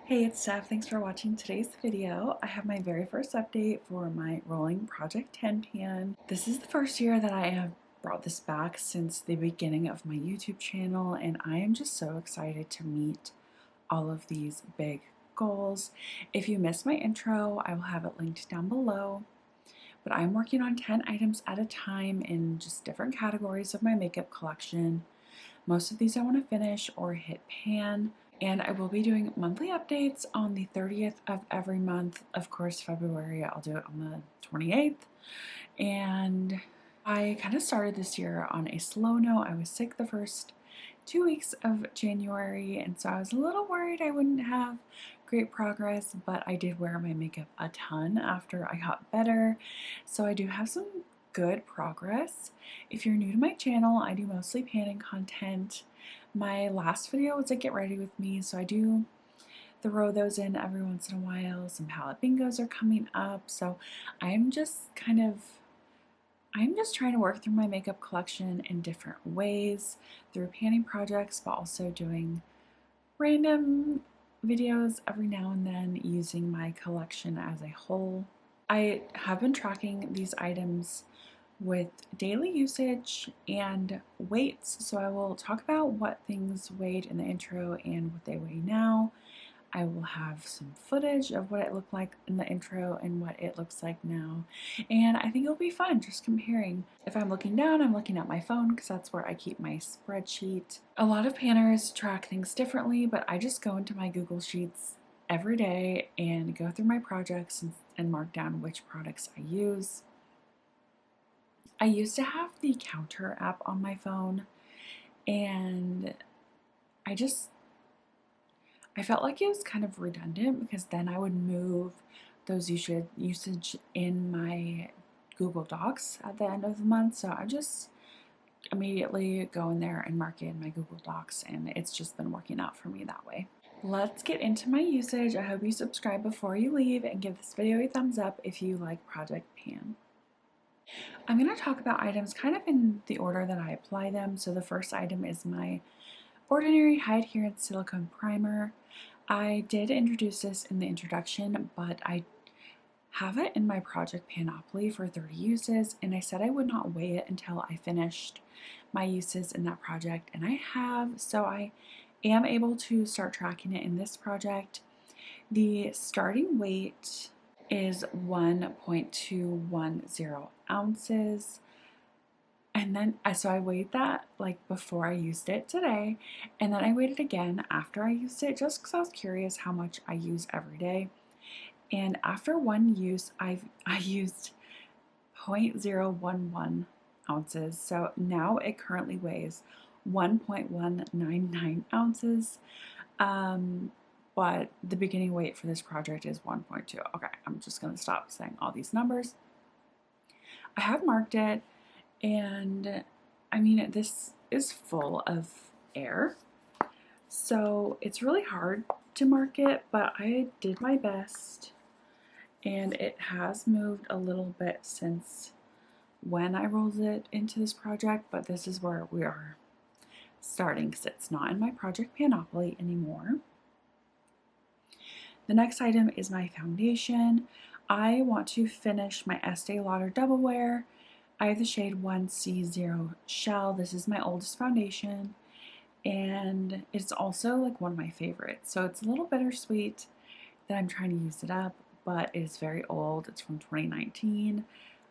Hey, it's Steph. Thanks for watching today's video. I have my very first update for my rolling Project 10 pan. This is the first year that I have brought this back since the beginning of my YouTube channel, and I am just so excited to meet all of these big goals. If you missed my intro, I will have it linked down below. But I'm working on 10 items at a time in just different categories of my makeup collection. Most of these I want to finish or hit pan, and I will be doing monthly updates on the 30th of every month. Of course, February I'll do it on the 28th. And I kind of started this year on a slow note. I was sick the first 2 weeks of January, and so I was a little worried I wouldn't have great progress, but I did wear my makeup a ton after I got better. So I do have some good progress. If you're new to my channel, I do mostly panning content. My last video was a get ready with me, so I do throw those in every once in a while. Some palette bingos are coming up, so I'm just trying to work through my makeup collection in different ways, through panning projects, but also doing random videos every now and then using my collection as a whole. I have been tracking these items with daily usage and weights, so I will talk about what things weighed in the intro and what they weigh now. I will have some footage of what it looked like in the intro and what it looks like now, and I think it'll be fun just comparing. If I'm looking down, I'm looking at my phone because that's where I keep my spreadsheet. A lot of panners track things differently, but I just go into my Google Sheets every day and go through my projects and mark down which products I use. I used to have the Counter app on my phone, and I felt like it was kind of redundant because then I would move those usage in my Google Docs at the end of the month. So I just immediately go in there and mark it in my Google Docs, and it's just been working out for me that way. Let's get into my usage. I hope you subscribe before you leave and give this video a thumbs up if you like Project Pan. I'm going to talk about items kind of in the order that I apply them. So the first item is my Ordinary High Adherence Silicone Primer. I did introduce this in the introduction, but I have it in my Project Panoply for 30 uses, and I said I would not weigh it until I finished my uses in that project, and I have, so I am able to start tracking it in this project. The starting weight is 1.210 ounces. And then, so I weighed that like before I used it today, and then I weighed it again after I used it just because I was curious how much I use every day. And after one use, I used 0.011 ounces. So now it currently weighs 1.199 ounces. But the beginning weight for this project is 1.2. Okay, I'm just going to stop saying all these numbers. I have marked it. And I mean, this is full of air, so it's really hard to mark it, but I did my best, and it has moved a little bit since when I rolled it into this project, but this is where we are starting because it's not in my Project Panoply anymore. The next item is my foundation. I want to finish my Estee Lauder Double Wear. I have the shade 1C0 Shell. This is my oldest foundation, and it's also like one of my favorites. So it's a little bittersweet that I'm trying to use it up, but it's very old. It's from 2019.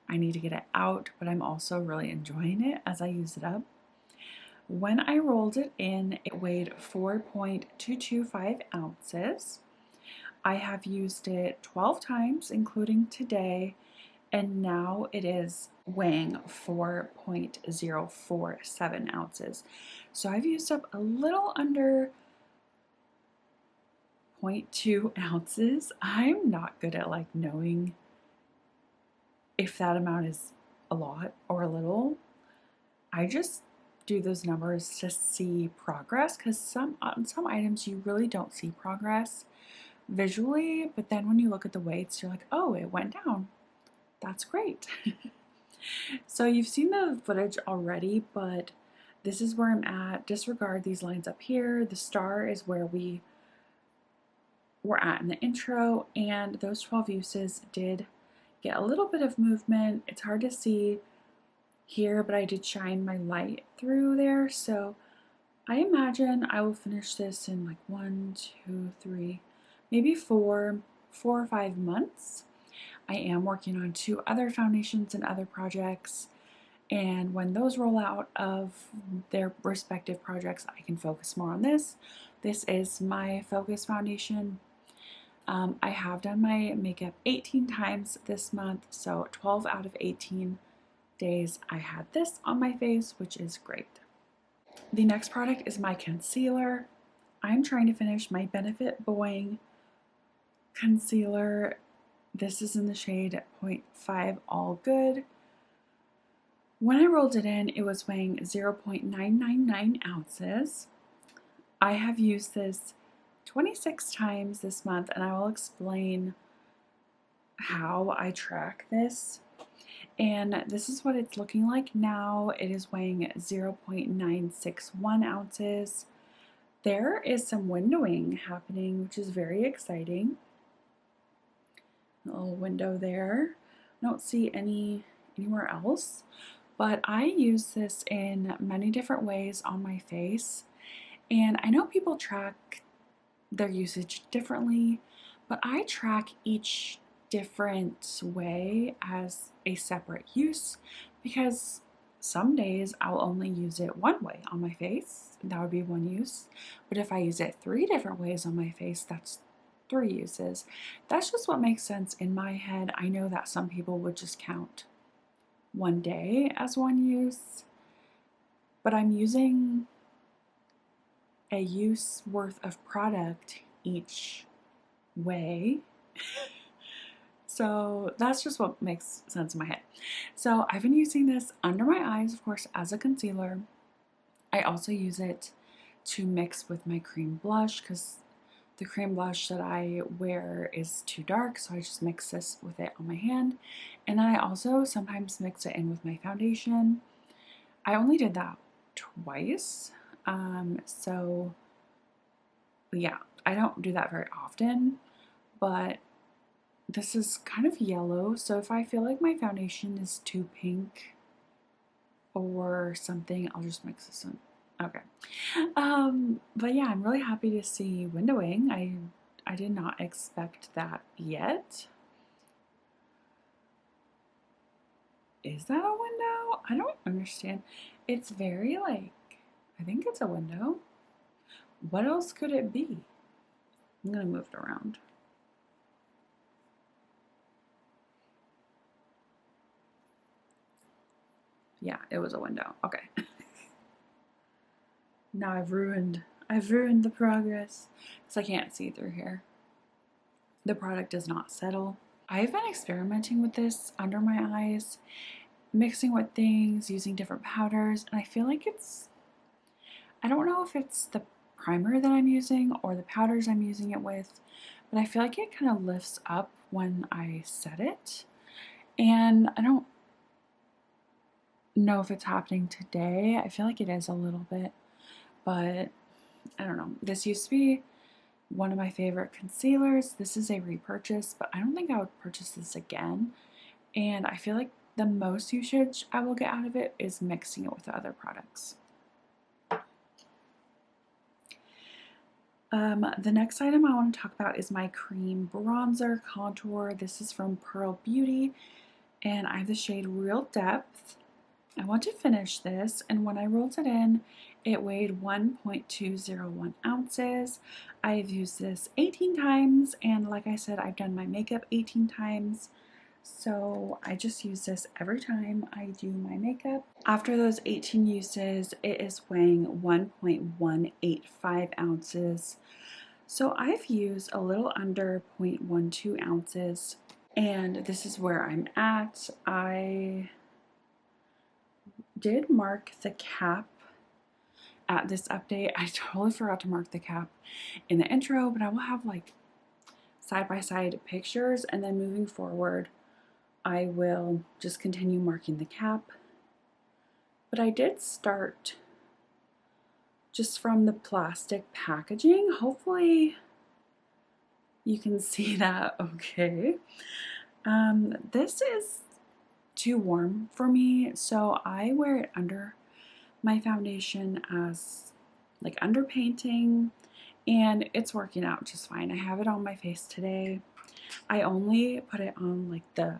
I need to get it out, but I'm also really enjoying it as I use it up. When I rolled it in, it weighed 4.225 ounces. I have used it 12 times, including today, and now it is weighing 4.047 ounces. So I've used up a little under 0.2 ounces. I'm not good at like knowing if that amount is a lot or a little. I just do those numbers to see progress, because on some items you really don't see progress visually, but then when you look at the weights, you're like, oh, it went down. That's great. So you've seen the footage already, but this is where I'm at. Disregard these lines up here. The star is where we were at in the intro, and those 12 uses did get a little bit of movement. It's hard to see here, but I did shine my light through there, so I imagine I will finish this in like 1, 2, 3, maybe 4 or 5 months. I am working on 2 other foundations and other projects, and when those roll out of their respective projects, I can focus more on this. This is my focus foundation. I have done my makeup 18 times this month, so 12 out of 18 days I had this on my face, which is great. The next product is my concealer. I'm trying to finish my Benefit Boing concealer. This is in the shade 0.5 All Good. When I rolled it in, it was weighing 0.999 ounces. I have used this 26 times this month, and I will explain how I track this. And this is what it's looking like now. It is weighing 0.961 ounces. There is some windowing happening, which is very exciting. A little window there. I don't see anywhere else, but I use this in many different ways on my face. And I know people track their usage differently, but I track each different way as a separate use, because some days I'll only use it one way on my face, that would be one use. But if I use it 3 different ways on my face, that's 3 uses. That's just what makes sense in my head. I know that some people would just count one day as one use, but I'm using a use worth of product each way. So that's just what makes sense in my head. So I've been using this under my eyes, of course, as a concealer. I also use it to mix with my cream blush, because the cream blush that I wear is too dark, so I just mix this with it on my hand. And then I also sometimes mix it in with my foundation. I only did that twice. So yeah, I don't do that very often, but this is kind of yellow, so if I feel like my foundation is too pink or something, I'll just mix this in. Okay. But yeah, I'm really happy to see windowing. I did not expect that yet. Is that a window? I don't understand. It's very like, I think it's a window. What else could it be? I'm gonna move it around. Yeah, it was a window. Okay. Now I've ruined the progress because I can't see through here. The product does not settle. I've been experimenting with this under my eyes, mixing with things, using different powders, and I feel like I don't know if it's the primer that I'm using or the powders I'm using it with, but I feel like it kind of lifts up when I set it. And I don't know if it's happening today. I feel like it is a little bit, but I don't know. This used to be one of my favorite concealers. This is a repurchase, but I don't think I would purchase this again. And I feel like the most usage I will get out of it is mixing it with other products. The next item I want to talk about is my cream bronzer contour. This is from Pearl Beauty, and I have the shade Real Depth. I want to finish this, and when I rolled it in, it weighed 1.201 ounces. I've used this 18 times, and like I said, I've done my makeup 18 times. So I just use this every time I do my makeup. After those 18 uses, it is weighing 1.185 ounces. So I've used a little under 0.12 ounces, and this is where I'm at. I did mark the cap at this update. I totally forgot to mark the cap in the intro, but I will have like side-by-side pictures, and then moving forward I will just continue marking the cap. But I did start just from the plastic packaging. Hopefully You can see that, okay. This is too warm for me, so I wear it under my foundation as like underpainting, and it's working out just fine. I have it on my face today. I only put it on like the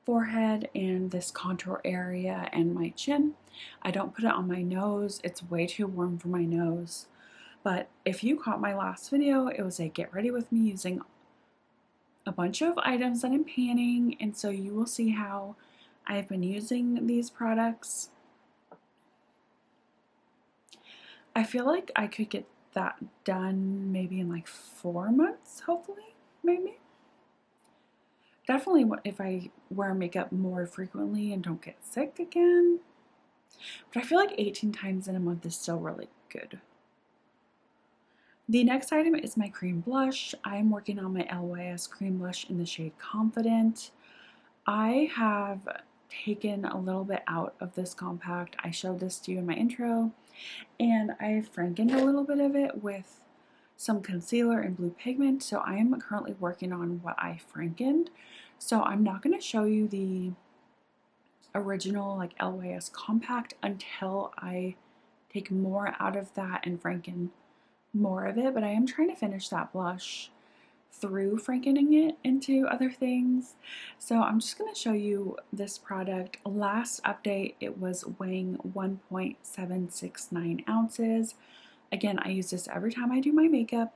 forehead and this contour area and my chin. I don't put it on my nose. It's way too warm for my nose. But if you caught my last video, it was a get ready with me using a bunch of items that I'm panning, and so you will see how I've been using these products. I feel like I could get that done maybe in like 4 months, hopefully, maybe. Definitely if I wear makeup more frequently and don't get sick again. But I feel like 18 times in a month is still really good. The next item is my cream blush. I'm working on my LYS cream blush in the shade Confident. I have taken a little bit out of this compact. I showed this to you in my intro, and I've frankened a little bit of it with some concealer and blue pigment. So I am currently working on what I frankened. So I'm not going to show you the original like LYS compact until I take more out of that and franken more of it, but I am trying to finish that blush through frankening it into other things. So I'm just going to show you this product. Last update, it was weighing 1.769 ounces. Again, I use this every time I do my makeup.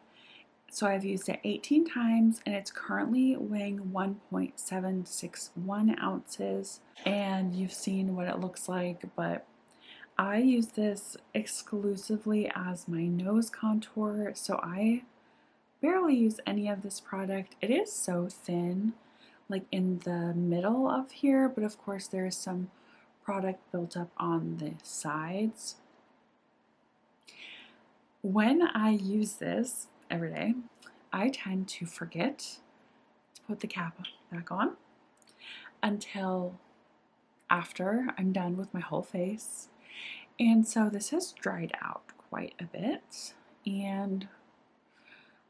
So I've used it 18 times, and it's currently weighing 1.761 ounces. And you've seen what it looks like, but I use this exclusively as my nose contour, so I barely use any of this product. It is so thin, like in the middle of here, but of course there is some product built up on the sides. When I use this every day, I tend to forget to put the cap back on until after I'm done with my whole face. And so this has dried out quite a bit, and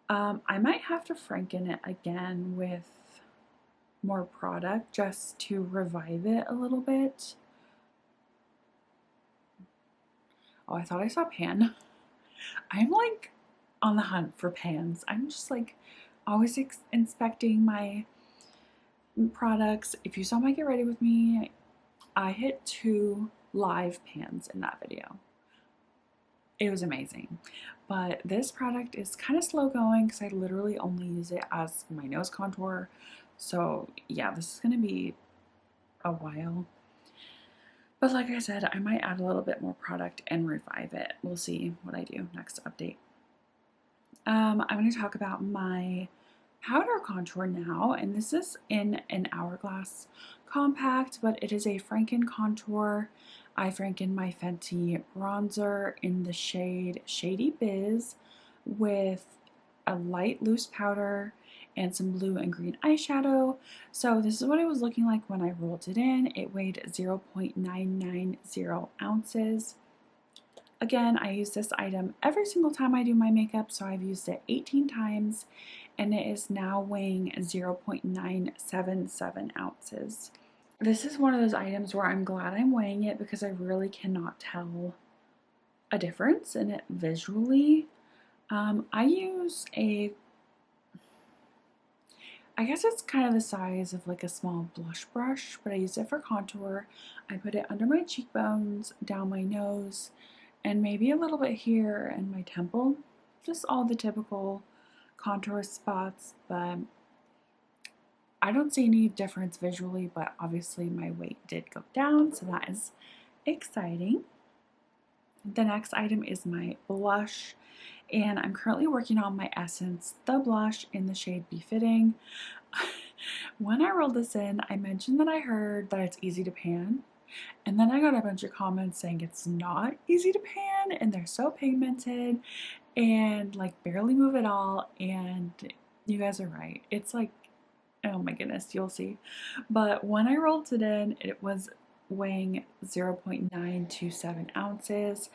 I might have to franken it again with more product just to revive it a little bit. Oh, I thought I saw pan. I'm like on the hunt for pans. I'm just like always inspecting my products. If you saw my get ready with me, I hit 2 live pans in that video. It was amazing. But this product is kind of slow going because I literally only use it as my nose contour. So yeah, this is going to be a while. But like I said, I might add a little bit more product and revive it. We'll see what I do next update. I'm going to talk about my powder contour now, and this is in an Hourglass compact, but it is a Franken contour. I franken my Fenty bronzer in the shade Shady Biz with a light loose powder and some blue and green eyeshadow. So this is what it was looking like when I rolled it in. It weighed 0.990 ounces. Again, I use this item every single time I do my makeup, so I've used it 18 times, and it is now weighing 0.977 ounces. This is one of those items where I'm glad I'm weighing it because I really cannot tell a difference in it visually. I use I guess it's kind of the size of like a small blush brush, but I use it for contour. I put it under my cheekbones, down my nose, and maybe a little bit here and my temple. Just all the typical contour spots, but I don't see any difference visually, but obviously my weight did go down, so that is exciting. The next item is my blush, and I'm currently working on my Essence The Blush in the shade Befitting. When I rolled this in, I mentioned that I heard that it's easy to pan, and then I got a bunch of comments saying it's not easy to pan and they're so pigmented and like barely move at all, and you guys are right. It's like, oh my goodness, you'll see. But when I rolled it in, it was weighing 0.927 ounces.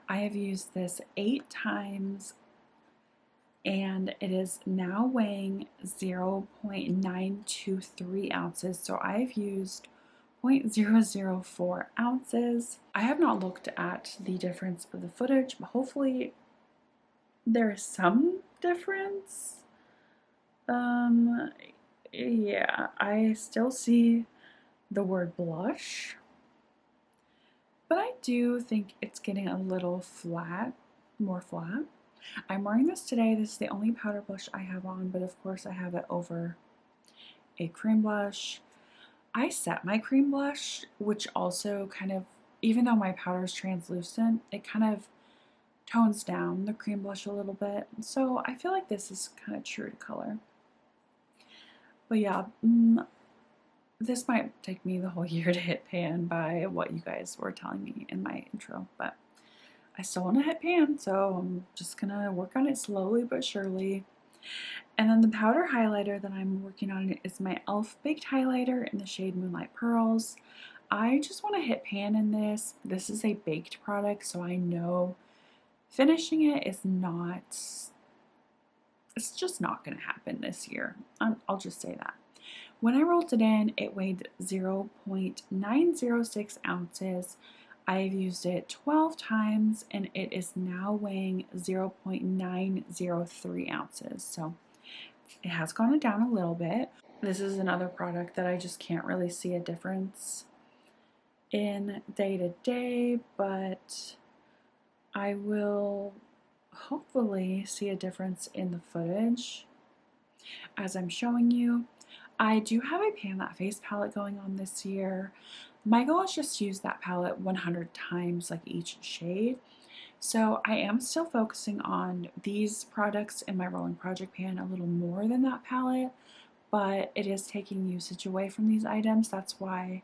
I have used this 8 times, and it is now weighing 0.923 ounces. So I've used 0.004 ounces. I have not looked at the difference of the footage, but hopefully there is some difference. Yeah, I still see the word blush, but I do think it's getting a little flat, more flat. I'm wearing this today. This is the only powder blush I have on, but of course I have it over a cream blush. I set my cream blush, which also kind of, even though my powder is translucent, it kind of tones down the cream blush a little bit. So I feel like this is kind of true to color. But yeah, this might take me the whole year to hit pan by what you guys were telling me in my intro, but I still want to hit pan, so I'm just gonna work on it slowly but surely. And then the powder highlighter that I'm working on is my e.l.f. Baked Highlighter in the shade Moonlight Pearls. I just want to hit pan in this. This is a baked product, so I know finishing it is not, it's just not going to happen this year. I'll just say that. When I rolled it in, it weighed 0.906 ounces. I've used it 12 times and it is now weighing 0.903 ounces. So it has gone down a little bit. This is another product that I just can't really see a difference in day to day, but I will hopefully see a difference in the footage as I'm showing you. I do have a Pan That Face palette going on this year. My goal is just to use that palette 100 times, like each shade. So I am still focusing on these products in my rolling project pan a little more than that palette, but it is taking usage away from these items. That's why,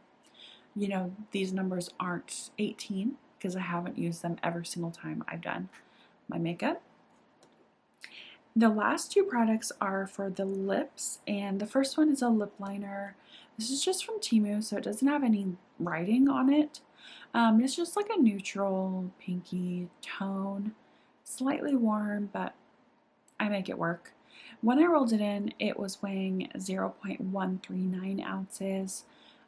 you know, these numbers aren't 18, because I haven't used them every single time I've done my makeup. The last two products are for the lips, and the first one is a lip liner. This is just from Temu, so it doesn't have any writing on it. It's just like a neutral pinky tone, slightly warm, but I make it work. When I rolled it in, it was weighing 0.139 ounces.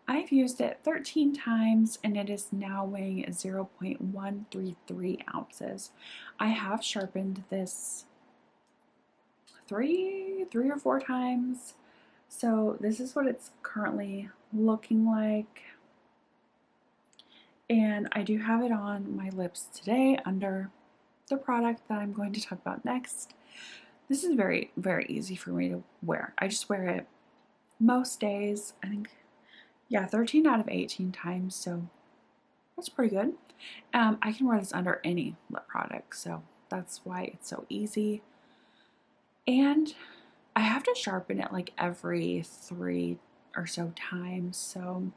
I've used it 13 times and it is now weighing 0.133 ounces. I have sharpened this three or four times. So this is what it's currently looking like. And I do have it on my lips today under the product that I'm going to talk about next. This is very, very easy for me to wear. I just wear it most days. I think, yeah, 13 out of 18 times, so that's pretty good. I can wear this under any lip product, so that's why it's so easy. And I have to sharpen it like every 3 or so times, so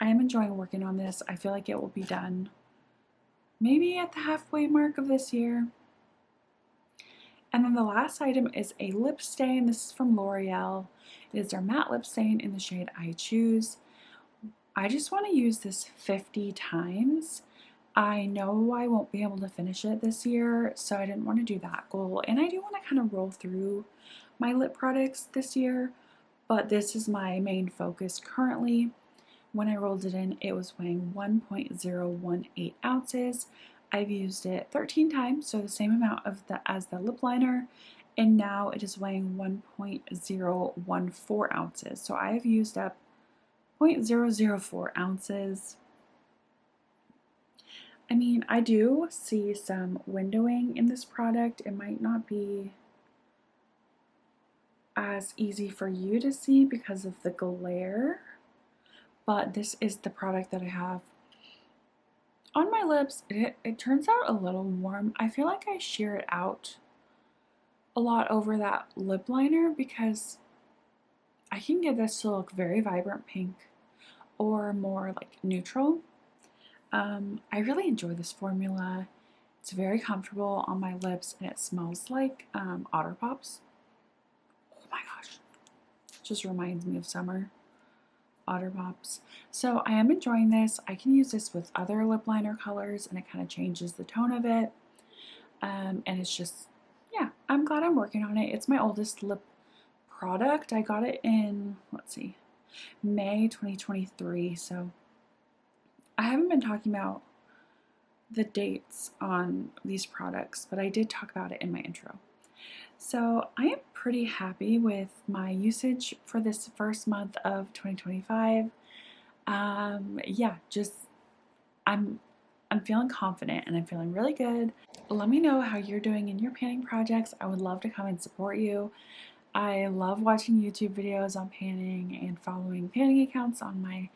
I am enjoying working on this. I feel like it will be done maybe at the halfway mark of this year. And then the last item is a lip stain. This is from L'Oreal. It is their matte lip stain in the shade I Choose. I just want to use this 50 times. I know I won't be able to finish it this year, so I didn't want to do that goal. And I do want to kind of roll through my lip products this year, but this is my main focus currently. When I rolled it in, it was weighing 1.018 ounces. I've used it 13 times, so the same amount as the lip liner, and now it is weighing 1.014 ounces. So I have used up 0.004 ounces. I mean, I do see some windowing in this product. It might not be as easy for you to see because of the glare, but this is the product that I have on my lips. It turns out a little warm. I feel like I sheer it out a lot over that lip liner because I can get this to look very vibrant pink or more like neutral. I really enjoy this formula. It's very comfortable on my lips and it smells like Otter Pops. Oh my gosh, it just reminds me of summer. Otter Pops. So I am enjoying this. I can use this with other lip liner colors and it kind of changes the tone of it. And it's just yeah, I'm glad I'm working on it. It's my oldest lip product. I got it in, let's see, May 2023. So I haven't been talking about the dates on these products, but I did talk about it in my intro. So I am pretty happy with my usage for this first month of 2025. Yeah, just I'm I'm feeling confident and I'm feeling really good. Let me know how you're doing in your panning projects. I would love to come and support you. I love watching YouTube videos on panning and following panning accounts on my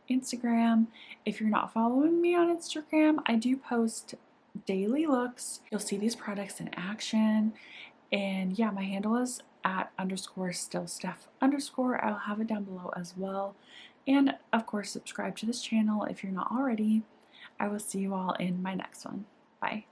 Instagram. If you're not following me on Instagram, I do post daily looks. You'll see these products in action. And yeah, my handle is at _ still Steph _. I'll have it down below as well. And of course, subscribe to this channel if you're not already. I will see you all in my next one. Bye.